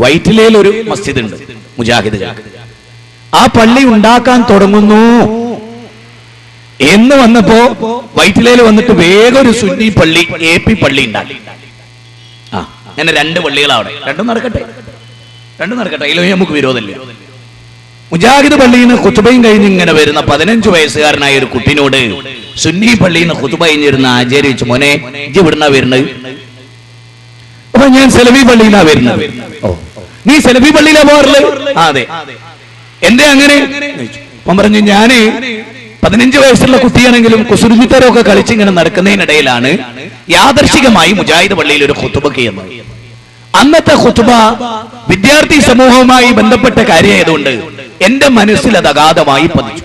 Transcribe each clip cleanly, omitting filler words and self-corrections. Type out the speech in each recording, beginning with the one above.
വൈറ്റിലയിൽ ഒരു മസ്ജിദ് ഉണ്ട് മുജാഹിദുകാർക്ക്. ആ പള്ളി ഉണ്ടാക്കാൻ തുടങ്ങുന്നു എന്ന് വന്നപ്പോ വൈറ്റിലയിൽ വന്നിട്ട് വേഗം ഒരു സുന്നി പള്ളി AP പള്ളി ഉണ്ടാക്കി. അങ്ങനെ 2 പള്ളികളവിടെ. രണ്ടും നടക്കട്ടെ, അതിലും നമുക്ക് വിരോധമില്ല. മുജാഹിദ് പള്ളിയിൽ നിന്ന് ഖുതുബയും കഴിഞ്ഞ് ഇങ്ങനെ വരുന്ന 15 വയസ്സുകാരനായ ഒരു കുട്ടിനോട് സുന്നി പള്ളിയിൽ നിന്ന് ഖുതുബ കഴിഞ്ഞിരുന്ന ആചാര്യ ചോദിച്ചു, മോനെ ഇജ്ജ് ഇവിടുന്നാ വരുന്നത്? അപ്പൊ ഞാൻ സലഫി പള്ളിയിലാ വരുന്നത്. ഓ, നീ സലഫി പള്ളിയിലാ പോകാറുള്ളത്? അതെ. എന്തേ അങ്ങനെ? അവൻ പറഞ്ഞു, ഞാന് 15 വയസ്സുള്ള കുട്ടിയാണെങ്കിലും കുസുരുജിത്തരമൊക്കെ കളിച്ചിങ്ങനെ നടക്കുന്നതിനിടയിലാണ് യാദർശികമായി മുജാഹിദ് പള്ളിയിൽ ഒരു ഖുതുബ ചെയ്യുന്നത്. അന്നത്തെ ഖുതുബ വിദ്യാർത്ഥി സമൂഹവുമായി ബന്ധപ്പെട്ട കാര്യമായതുകൊണ്ട് എന്റെ മനസ്സിൽ അത് അഗാധമായി പതിച്ചു.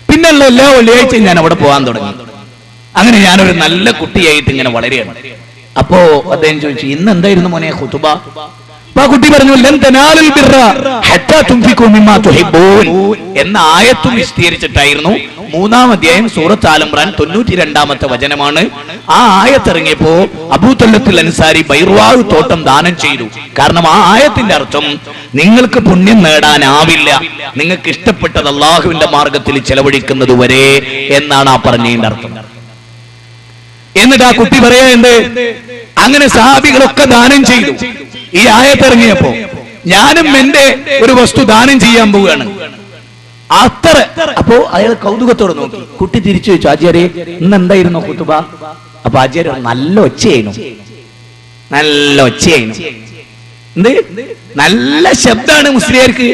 പിന്നെയുള്ള എല്ലാ വെള്ളിയാഴ്ചയും ഞാൻ അവിടെ പോകാൻ തുടങ്ങി. അങ്ങനെ ഞാനൊരു നല്ല കുട്ടിയായിട്ട് ഇങ്ങനെ വളരെയാണ്. അപ്പോ അദ്ദേഹം ചോദിച്ചു, ഇന്ന് എന്തായിരുന്നു മോനെ ഖുതുബ? ആ കുട്ടി പറഞ്ഞു, ലൻ തനാലുൽ ബിർറ ഹത്താ തുൻഫിഖു മിമ്മാ തുഹിബ്ബൂൻ എന്ന ആയത്തും വിസ്തീരിച്ചിട്ടായിരുന്നു 3-ാം അധ്യായം സൂറത്ത് ആൽ ഇംറാൻ 92-ാമത്തെ വചനമാണ്. ആ ആയത്തിറങ്ങിയപ്പോ അബൂ തല്ലത്തുൽ അൻസാരി ബൈർവാവ് തോട്ടം ദാനം ചെയ്തു. കാരണം ആ ആയത്തിന്റെ അർത്ഥം നിങ്ങൾക്ക് പുണ്യം നേടാനാവില്ല, നിങ്ങൾക്ക് ഇഷ്ടപ്പെട്ടത് അള്ളാഹുവിന്റെ മാർഗത്തിൽ ചെലവഴിക്കുന്നത് വരെ എന്നാണ് ആ പറഞ്ഞതിന്റെ അർത്ഥം. എന്നിട്ട് ആ കുട്ടി പറയുന്നുണ്ട്, അങ്ങനെ സഹാബികളൊക്കെ ദാനം ചെയ്തു. ഈ ആയത്തിറങ്ങിയപ്പോ ഞാനും എന്റെ ഒരു വസ്തു ദാനം ചെയ്യാൻ പോവുകയാണ്. അത്ര അപ്പോ അയാൾ കൗതുകത്തോടെ നോക്കി. കുട്ടി തിരിച്ചു ചോദിച്ചു, ആചാര്യ ഇന്ന് എന്തായിരുന്നു ഖുതുബ? അപ്പൊ ആചാര്യ നല്ല ഒച്ചയായിരുന്നു, എന്ത് നല്ല ശബ്ദമാണ് മുസ്ലിയാർക്ക്.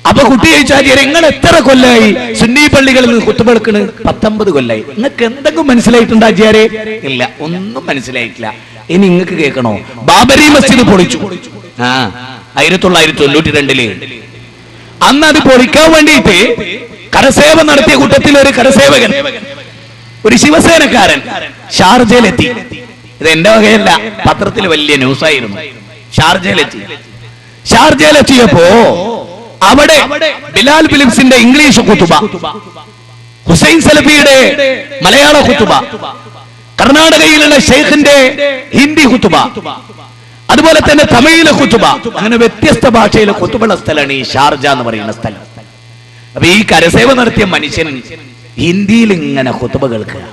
അപ്പൊ കുട്ടി ചോദിച്ചു, ആചാര്യ നിങ്ങൾ എത്ര കൊല്ലായി സുന്നി പള്ളികളിൽ നിന്ന് ഖുതുബ എടുക്കണ്? 19 കൊല്ലായി. നിങ്ങൾക്ക് എന്തെങ്കിലും മനസ്സിലായിട്ടുണ്ട് ആചാര്യ? ഇല്ല, ഒന്നും മനസ്സിലായിട്ടില്ല. ഇനി നിങ്ങൾക്ക് കേൾക്കണോ? ബാബരി മസ്ജിദ് പൊളിച്ചു 1992 അന്ന് അത് പൊളിക്കാൻ വേണ്ടിയിട്ട് കരസേവ നടത്തിയ കൂട്ടത്തിൽ ഒരു കരസേവകൻ, ഒരു ശിവസേനക്കാരൻ ഷാർജയിലെത്തി. ഇത് എന്റെ വകയല്ല, പത്രത്തിൽ വലിയ ന്യൂസായിരുന്നു. ഷാർജയിലെത്തിയപ്പോ അവിടെ ബിലാൽ ഫിലിപ്സിന്റെ ഇംഗ്ലീഷ് ഖുതുബ, ഹുസൈൻ സലഫിയുടെ മലയാള ഖുതുബ, കർണാടകയിലുള്ള ഷെയ്ഖിന്റെ ഹിന്ദി ഖുതുബ, അതുപോലെ തന്നെ തമിഴിലെ ഖുതുബ, അങ്ങനെ വ്യത്യസ്ത ഭാഷയിലെ ഖുതുബയുള്ള സ്ഥലമാണ് ഈ ഷാർജ എന്ന് പറയുന്ന സ്ഥലം. അപ്പൊ ഈ കരസേവ നടത്തിയ മനുഷ്യൻ ഹിന്ദിയിൽ ഇങ്ങനെ ഖുതുബ കേൾക്കുക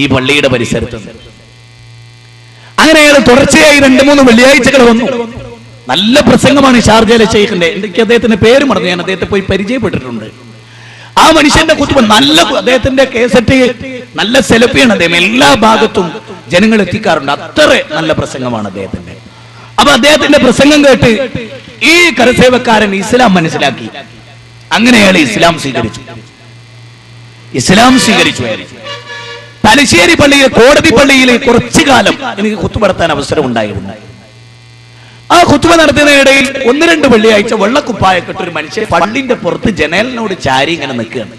ഈ പള്ളിയുടെ പരിസരത്ത്. അങ്ങനെ അയാൾ തുടർച്ചയായി 2-3 വെള്ളിയാഴ്ചകൾ വന്നു. നല്ല പ്രസംഗമാണ് ഷാർജയിലെ ഷെയ്ഖിന്റെ. എനിക്ക് അദ്ദേഹത്തിന്റെ പേര് മറന്നു, ഞാൻ അദ്ദേഹത്തെ പോയി പരിചയപ്പെട്ടിട്ടുണ്ട്. ആ മനുഷ്യന്റെ ഖുതുബ നല്ല, അദ്ദേഹത്തിന്റെ കേസറ്റ് നല്ല സെലഫിയാണ് അദ്ദേഹം, എല്ലാ ഭാഗത്തും ജനങ്ങൾ എത്തിക്കാറുണ്ട്. അത്ര നല്ല പ്രസംഗമാണ് അദ്ദേഹത്തിന്റെ. അപ്പൊ അദ്ദേഹത്തിന്റെ പ്രസംഗം കേട്ട് ഈ കരസേവക്കാരൻ ഇസ്ലാം മനസ്സിലാക്കി. അങ്ങനെ അയാൾ ഇസ്ലാം സ്വീകരിച്ചു. തലശ്ശേരി പള്ളിയിൽ, കോടതി പള്ളിയിൽ കുറച്ചു കാലം എനിക്ക് ഖുതുബ നടത്താൻ അവസരം ഉണ്ടായിരുന്നു. ആ ഖുതുബ നടത്തുന്നതിനിടയിൽ 1-2 വെള്ളിയാഴ്ച വെള്ളക്കുപ്പായക്കെട്ട് ഒരു മനുഷ്യൻ പള്ളിന്റെ പുറത്ത് ജനലിനോട് ചാരി ഇങ്ങനെ നിൽക്കുകയാണ്.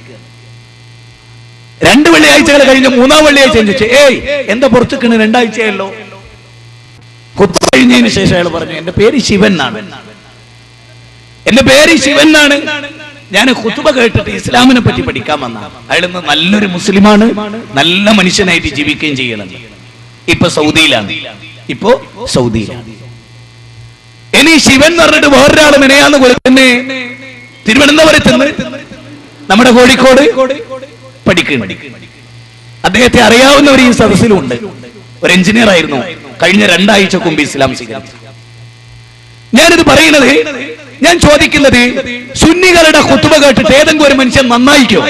2 വെള്ളിയാഴ്ചകൾ കഴിഞ്ഞ് 3-ാം വെള്ളിയാഴ്ച ചോദിച്ചു, ഏയ് എന്താ പുറത്തേക്കാണ്? 2 ആഴ്ചയല്ലോ. ഖുതുബ കഴിഞ്ഞതിന് ശേഷം അയാൾ പറഞ്ഞു, എന്റെ പേര് ശിവൻ എന്നാണ്, ഞാൻ ഖുതുബ കേട്ടിട്ട് ഇസ്ലാമിനെ പറ്റി പഠിക്കാൻ വന്ന. അയാൾ ഇന്ന് നല്ലൊരു മുസ്ലിമാണ്, നല്ല മനുഷ്യനായിട്ട് ജീവിക്കുകയും ചെയ്യണം. ഇപ്പൊ സൗദിയിലാണ്. ഇനി ശിവൻ എന്ന് പറഞ്ഞിട്ട് വേറൊരാൾ മെനയാന്ന് കൊടുത്തന്നെ തിരുവനന്തപുരത്ത് നമ്മുടെ കോഴിക്കോട് പഠിക്കുന്നു. അദ്ദേഹത്തെ അറിയാവുന്നവർ ഈ സദസ്സിലുണ്ട്. ഒരു എഞ്ചിനീയർ ആയിരുന്നു. കഴിഞ്ഞ 2 ആഴ്ചക്ക് മുമ്പ് ഇസ്ലാം സ്വീകരിച്ചു. ഞാനിത് പറയുന്നത്, ഞാൻ ചോദിക്കുന്നത്, സുന്നികളുടെ ഖുതുബ കേട്ടിട്ട് ഏതെങ്കിലും ഒരു മനുഷ്യൻ നന്നായിക്കോ?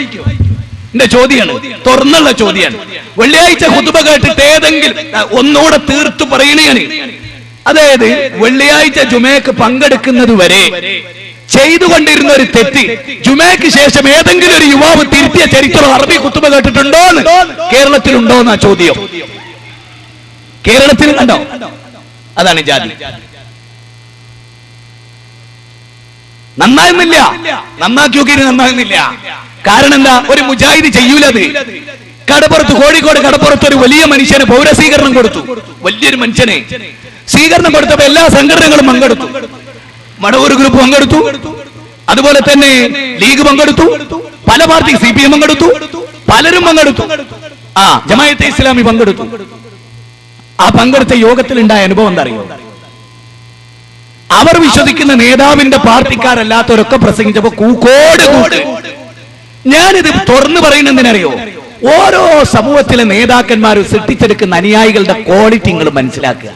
എന്റെ ചോദ്യമാണ്, തുറന്നുള്ള ചോദ്യമാണ്. വെള്ളിയാഴ്ച ഖുതുബ കേട്ടിട്ട് ഏതെങ്കിലും ഒന്നുകൂടെ തീർത്തു പറയണയാണ്. അതായത് വെള്ളിയാഴ്ച ജുമയ്ക്ക് പങ്കെടുക്കുന്നത് വരെ ചെയ്തുകൊണ്ടിരുന്ന ഒരു തെറ്റ് ജുമയ്ക്ക് ശേഷം ഏതെങ്കിലും ഒരു യുവാവ് തിരുത്തിയ ചരിത്രം അറബി ഖുതുബ കേട്ടിട്ടുണ്ടോ? കേരളത്തിലുണ്ടോ എന്നാ ചോദ്യം. കേരളത്തിൽ കണ്ടോ? അതാണ് ജാതി. നന്നാകുന്നില്ല, നന്നാക്കി നോക്കിയിട്ട് നന്നാകുന്നില്ല. കാരണം എന്താ? ഒരു മുജാഹിദ് ചെയ്യൂലത്. കടപ്പുറത്ത്, കോഴിക്കോട് കടപ്പുറത്ത് ഒരു വലിയ മനുഷ്യന് പൗരസ്വീകരണം കൊടുത്തു. വലിയൊരു മനുഷ്യനെ സ്വീകരണം കൊടുത്തപ്പോ എല്ലാ സംഘടനകളും പങ്കെടുത്തു. മടവൂർ ഗ്രൂപ്പ് പങ്കെടുത്തു, അതുപോലെ തന്നെ ലീഗ് പങ്കെടുത്തു, പല പാർട്ടി CPM പങ്കെടുത്തു, പലരും പങ്കെടുത്തു. ജമാഅത്തെ ഇസ്ലാമി പങ്കെടുത്തു. ആ പങ്കെടുത്ത യോഗത്തിൽ ഉണ്ടായ അനുഭവം എന്താ അറിയോ? അവർ വിശ്വസിക്കുന്ന നേതാവിന്റെ പാർട്ടിക്കാരല്ലാത്തവരൊക്കെ പ്രസംഗിച്ചപ്പോ കൂക്കോട് കൂക്ക്. ഞാനിത് തുറന്നു പറയുന്നതിനറിയോ, ഓരോ സമൂഹത്തിലെ നേതാക്കന്മാരും സൃഷ്ടിച്ചെടുക്കുന്ന അനുയായികളുടെ ക്വാളിറ്റി നിങ്ങൾ മനസ്സിലാക്കുക.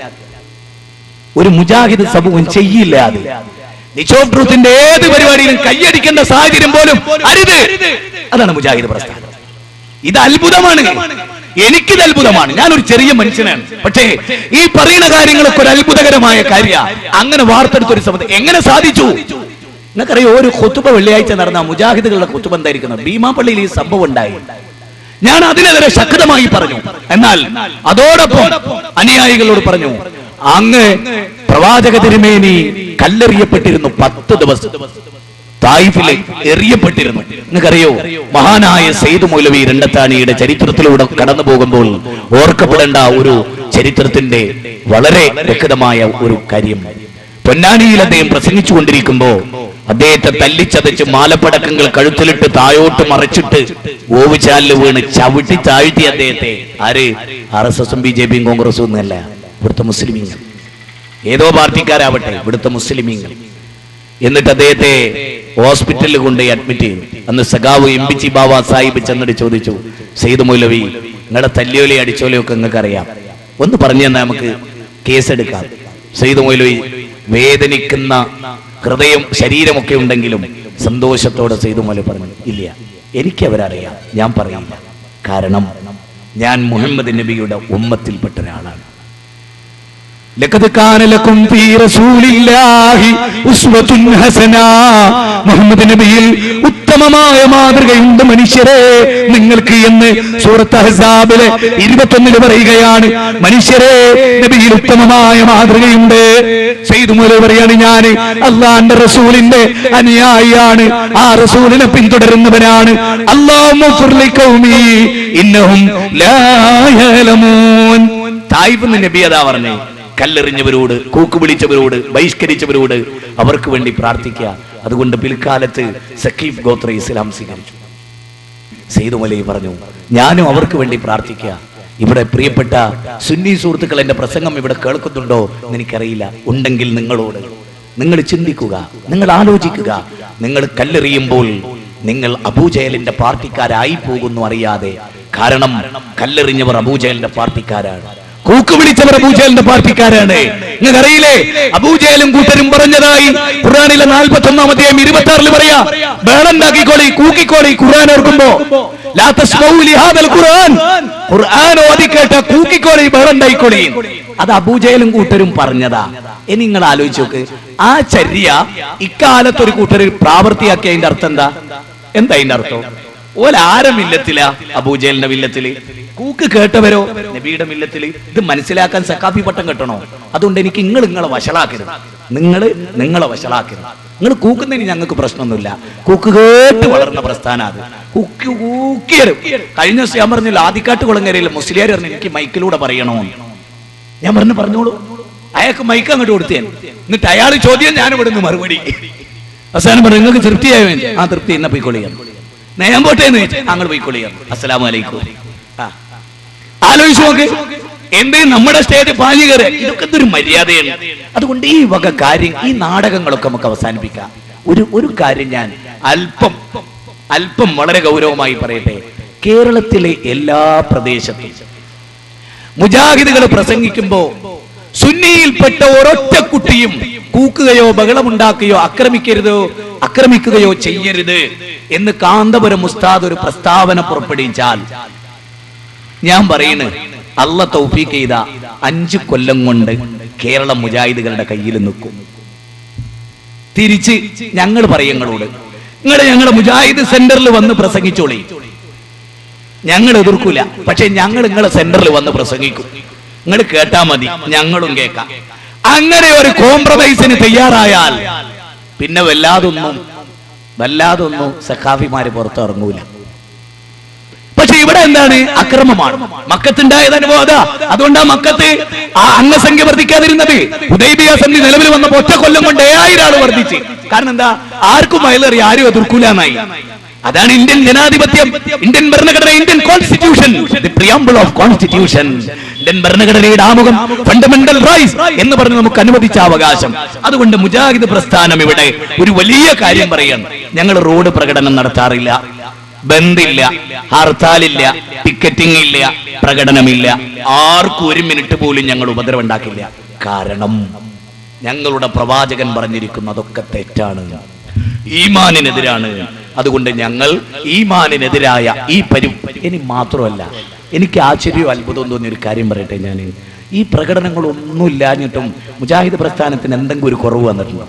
ഒരു മുജാഹിദ് സമൂഹം ചെയ്യില്ല അത്. നിച്ച് ഓഫ് ട്രൂത്തിന്റെ ഏത് പരിപാടിയിലും കൈയടിക്കേണ്ട സാഹചര്യം പോലും അരുത്. അതാണ് മുജാഹിദ് പ്രസ്ഥാനം. ഇത് അത്ഭുതമാണ്. എനിക്കിത് അത്ഭുതമാണ്. ഞാനൊരു ചെറിയ മനുഷ്യനാണ്. പക്ഷേ ഈ പറയുന്ന കാര്യങ്ങളൊക്കെ ഒരു അത്ഭുതകരമായ കാര്യമാണ്. അങ്ങനെ വാർത്തെടുത്തൊരു സമയത്ത് എങ്ങനെ സാധിച്ചു? നിങ്ങൾക്കറിയോ, ഒരു ഖുതുബ വെള്ളിയാഴ്ച നടന്ന മുജാഹിദുകളുടെ ഖുതുബ എന്തായിരിക്കുന്നത്? ഭീമാപള്ളിയിൽ ഈ സംഭവം ഉണ്ടായി. ഞാൻ അതിനെതിരെ ശക്തമായി പറഞ്ഞു. എന്നാൽ അതോടൊപ്പം അനുയായികളോട് പറഞ്ഞു, അങ്ങ് പ്രവാചക തിരുമേനി കല്ലെറിയപ്പെട്ടിരുന്നു 10 ദിവസം. തായിഫിലെ എറിയപ്പെട്ടിരുന്നു. നിങ്ങൾക്കറിയോ, മഹാനായ സയ്യിദ് മൗലവി രണ്ടത്താണിയുടെ ചരിത്രത്തിലൂടെ കടന്നു പോകുമ്പോൾ ഓർക്കപ്പെടേണ്ട ഒരു ചരിത്രത്തിന്റെ വളരെ വ്യക്തമായ ഒരു കാര്യം. പൊന്നാനിയിൽ അദ്ദേഹം പ്രസംഗിച്ചുകൊണ്ടിരിക്കുമ്പോ അദ്ദേഹത്തെ തല്ലിച്ചതച്ച് മാലപ്പടക്കങ്ങൾ കഴുത്തിലിട്ട് തായോട്ട് മറച്ചിട്ട് ഓവുചാലിൽ വീണ് ചവിട്ടി താഴ്ത്തി അദ്ദേഹത്തെ. ആര്? RSSും BJPയും കോൺഗ്രസും ഒന്നല്ല, ഇവിടുത്തെ മുസ്ലിമീങ്ങൾ. ഏതോ പാർട്ടിക്കാരാവട്ടെ, ഇവിടുത്തെ മുസ്ലിമീങ്ങൾ. എന്നിട്ട് അദ്ദേഹത്തെ ഹോസ്പിറ്റലിൽ കൊണ്ടുപോയി അഡ്മിറ്റ് ചെയ്തു. അന്ന് സഖാവ് എംപിച്ചി ബാബ സാഹിബ് ചെന്നിട്ട് ചോദിച്ചു, സയ്യിദ് മൗലവി, നിങ്ങളുടെ തല്ലിയോലി അടിച്ചോലയോ ഒക്കെ നിങ്ങൾക്ക് അറിയാം, ഒന്ന് പറഞ്ഞു തന്നാൽ നമുക്ക് കേസെടുക്കാം. സയ്യിദ് മൗലവി വേദനിക്കുന്ന ഹൃദയം ശരീരമൊക്കെ ഉണ്ടെങ്കിലും സന്തോഷത്തോടെ സയ്യിദ് മൗലവി പറഞ്ഞു, ഇല്ല, എനിക്ക് അവരറിയാം, ഞാൻ പറയില്ല. കാരണം ഞാൻ മുഹമ്മദ് നബിയുടെ ഉമ്മത്തിൽപ്പെട്ട ഒരാളാണ്. ലഖദ് കാന ലക്കും ഫീ റസൂലില്ലാഹി ഉസ്വത്തുൻ ഹസന. മുഹമ്മദ് നബിയിൽ ഉത്തമമായ മാതൃകയുണ്ട് മനുഷ്യരെ നിങ്ങൾക്ക് എന്ന് സൂറത്ത് അഹ്സാബിലെ 21 പറയുകയാണ്. മനുഷ്യരെ, നബിയിൽ ഉത്തമമായ മാതൃകയുണ്ട്. സയ്യിദ് മൗലവി പറയാണ്, ഞാൻ അല്ലാഹുവിന്റെ റസൂലിന്റെ അനുയായിയാണ്, ആ റസൂലിനെ പിന്തുടരുന്നവനാണ്. അല്ലാഹുമ്മ ഗ്ഫിർ ലിഖൗമി ഇന്നഹും ലാ യഅലമൂൻ. തായിഫ് നബി അതാ പറഞ്ഞേ, കല്ലെറിഞ്ഞവരോട്, കൂക്ക് വിളിച്ചവരോട്, ബഹിഷ്കരിച്ചവരോട് അവർക്ക് വേണ്ടി പ്രാർത്ഥിക്കുക. അതുകൊണ്ട് പിൽക്കാലത്ത് സഖീഫ് ഗോത്ര ഇസ്ലാം സ്വീകരിച്ചു. സയ്യിദ് മൗലവി പറഞ്ഞു, ഞാനും അവർക്ക് വേണ്ടി പ്രാർത്ഥിക്കുക. ഇവിടെ പ്രിയപ്പെട്ട സുന്നി സുഹൃത്തുക്കൾ എന്റെ പ്രസംഗം ഇവിടെ കേൾക്കുന്നുണ്ടോ എന്ന് എനിക്കറിയില്ല. ഉണ്ടെങ്കിൽ നിങ്ങളോട്, നിങ്ങൾ ചിന്തിക്കുക, നിങ്ങൾ ആലോചിക്കുക. നിങ്ങൾ കല്ലെറിയുമ്പോൾ നിങ്ങൾ അബൂജഹലിന്റെ പാർട്ടിക്കാരായി പോകുന്നു അറിയാതെ. കാരണം കല്ലെറിഞ്ഞവർ അബൂജഹലിന്റെ പാർട്ടിക്കാരാണ്, കൂക്ക് വിളിച്ചവർ അബൂജഹലിന്റെ പാർട്ടിക്കാരാണ്. നിങ്ങൾക്കറിയില്ലേ, അബൂജഹലും കൂട്ടരും പറഞ്ഞതായി ഖുർആനിലെ 41-ാം അധ്യായം 26-ൽ പറയാ, ബേളുണ്ടാക്കിക്കോളി, കൂക്കിക്കോളി. ഖുർആൻ ഓർക്കുമ്പോ ലാ തസ്മഉ ലിഹാദൽ ഖുർആൻ, ഖുർആൻ ഓതി കേട്ട കൂക്കിക്കോളി, ബേളുണ്ടായിക്കോളി. അത് അബൂജഹലും കൂട്ടരും പറഞ്ഞതാ. ഇനി നിങ്ങൾ ആലോചിച്ച് നോക്ക്, ആ ചര്യ ഇക്കാലത്ത് ഒരു കൂട്ടർ പ്രാവർത്തിയാക്കിയ അതിന്റെ അർത്ഥം എന്താ? എന്താ അതിന്റെ അർത്ഥം? ഓലാര മില്ലത്തില? അബൂജഹലിന്റെ മില്ലത്തില്. കൂക്ക് കേട്ടവരോ നബിയുടെ മില്ലത്തില്. ഇത് മനസ്സിലാക്കാൻ സക്കാഫി പട്ടം കെട്ടണോ? അതുകൊണ്ട് എനിക്ക് നിങ്ങളെ വഷളാക്കരുത്, നിങ്ങളെ വഷളാക്കരുത്. നിങ്ങൾ കൂക്കുന്നതിന് ഞങ്ങൾക്ക് പ്രശ്നമൊന്നുമില്ല. കൂക്ക് കേട്ട് വളർന്ന പ്രസ്ഥാനം അത്. കൂക്കിയരും കഴിഞ്ഞ ദിവസം ഞാൻ പറഞ്ഞില്ല, ആദിക്കാട്ട് കുളങ്ങരയിൽ മുസ്ലിയാർ പറഞ്ഞു എനിക്ക് മൈക്കിലൂടെ പറയണോ. ഞാൻ പറഞ്ഞോളൂ. അയാൾക്ക് മൈക്ക് അങ്ങോട്ട് കൊടുത്തേ. എന്നിട്ട് അയാൾ ചോദ്യം, ഞാൻ ഇവിടുന്ന് മറുപടി. അവസാനം പറഞ്ഞു, നിങ്ങൾക്ക് തൃപ്തിയായ വേണ്ടി. ആ തൃപ്തി എന്നെ പോയിക്കൊള്ളിയാണ്, ഞാൻ പോട്ടേന്ന് അങ്ങനെ പോയിക്കൊള്ളിയാണ്. അസ്സലാമു അലൈക്കും. ആലോചിച്ചു നോക്ക്, എന്തേ നമ്മുടെ സ്റ്റേറ്റ് പാഞ്ഞു കയറി. ഇതൊക്കെ ഒരു മര്യാദയാണ്. അതുകൊണ്ട് ഈ വക കാര്യം, ഈ നാടകങ്ങളൊക്കെ നമുക്ക് അവസാനിപ്പിക്കാം. ഒരു കാര്യം ഞാൻ അല്പം വളരെ ഗൗരവമായി പറയട്ടെ. കേരളത്തിലെ എല്ലാ പ്രദേശത്തും മുജാഹിദുകൾ പ്രസംഗിക്കുമ്പോ സുന്നിയിൽപ്പെട്ട ഒരൊറ്റ കുട്ടിയും കൂക്കുകയോ ബഹളമുണ്ടാക്കുകയോ ആക്രമിക്കുകയോ ചെയ്യരുത് എന്ന് കാന്തപുരം ഉസ്താദ് ഒരു പ്രസ്താവന പുറപ്പെടുവിച്ചാൽ, ഞാൻ പറയുന്നു, അള്ളാഹ് തൗഫീഖ് ചെയ്ത 5 കൊല്ലം കൊണ്ട് കേരളം മുജാഹിദുകളുടെ കയ്യിൽ നിൽക്കും. തിരിച്ച് ഞങ്ങൾ പറയങ്ങളോട്, ഞങ്ങളുടെ മുജാഹിദ് സെന്ററിൽ വന്ന് പ്രസംഗിച്ചോളി, ഞങ്ങൾ എതിർക്കൂല. പക്ഷെ ഞങ്ങൾ നിങ്ങളെ സെന്ററിൽ വന്ന് പ്രസംഗിക്കും, നിങ്ങൾ കേട്ടാ മതി, ഞങ്ങളും കേൾക്കാം. അങ്ങനെ ഒരു കോംപ്രമൈസിന് തയ്യാറായാൽ പിന്നെ വല്ലാതൊന്നും സഖാഫിമാര് പുറത്തിറങ്ങൂല. പക്ഷെ ഇവിടെ എന്താണ്? അക്രമമാണ്. മക്കത്തുണ്ടായത് അനുഭവം. അതുകൊണ്ടാ മക്കത്ത് അംഗസംഖ്യ വർദ്ധിക്കാതിരുന്നത്. ഹുദൈബിയ സന്ധി നിലവിൽ വന്നപ്പോ 1 കൊല്ലം കൊണ്ട് 7000 ആൾ വർദ്ധിച്ച്. കാരണം എന്താ? ആർക്കും വയലേറി, ആരും എതിർക്കൂലെന്നായി. അതാണ് ഇന്ത്യൻ ജനാധിപത്യം, ഇന്ത്യൻ ഭരണഘടന, Indian constitution, the preamble of constitution. Indian ഭരണഘടനയുടെ ആമുഖം ഫണ്ടമെന്റൽ റൈറ്റ്സ് എന്ന് പറഞ്ഞ് നമുക്ക് അനുവദിച്ച അവകാശം. അതുകൊണ്ട് മുജാഹിദ് പ്രസ്ഥാനം ഇവിടെ ഒരു വലിയ കാര്യം പറയാണ്. ഞങ്ങൾ റോഡ് പ്രകടനം നടത്താറില്ല, ബന്ദില്ല, ഹർത്താലില്ല, പിക്കറ്റിംഗ് ഇല്ല, പ്രകടനമില്ല. ആർക്കും ഒരു മിനിറ്റ് പോലും ഞങ്ങൾ ഉപദ്രവം ഉണ്ടാക്കില്ല. കാരണം ഞങ്ങളുടെ പ്രവാചകൻ പറഞ്ഞിരിക്കുന്നതൊക്കെ തെറ്റാണ്, ഈമാനിനെതിരാണ്. അതുകൊണ്ട് ഞങ്ങൾ ഈമാനിനെതിരായ ഇനി മാത്രമല്ല, എനിക്ക് ആശ്ചര്യവും അത്ഭുതവും തോന്നിയ ഒരു കാര്യം പറയട്ടെ. ഞാൻ ഈ പ്രകടനങ്ങളൊന്നും ഇല്ലാഞ്ഞിട്ടും മുജാഹിദ് പ്രസ്ഥാനത്തിന് എന്തെങ്കിലും ഒരു കുറവ് വന്നിട്ടുണ്ടോ?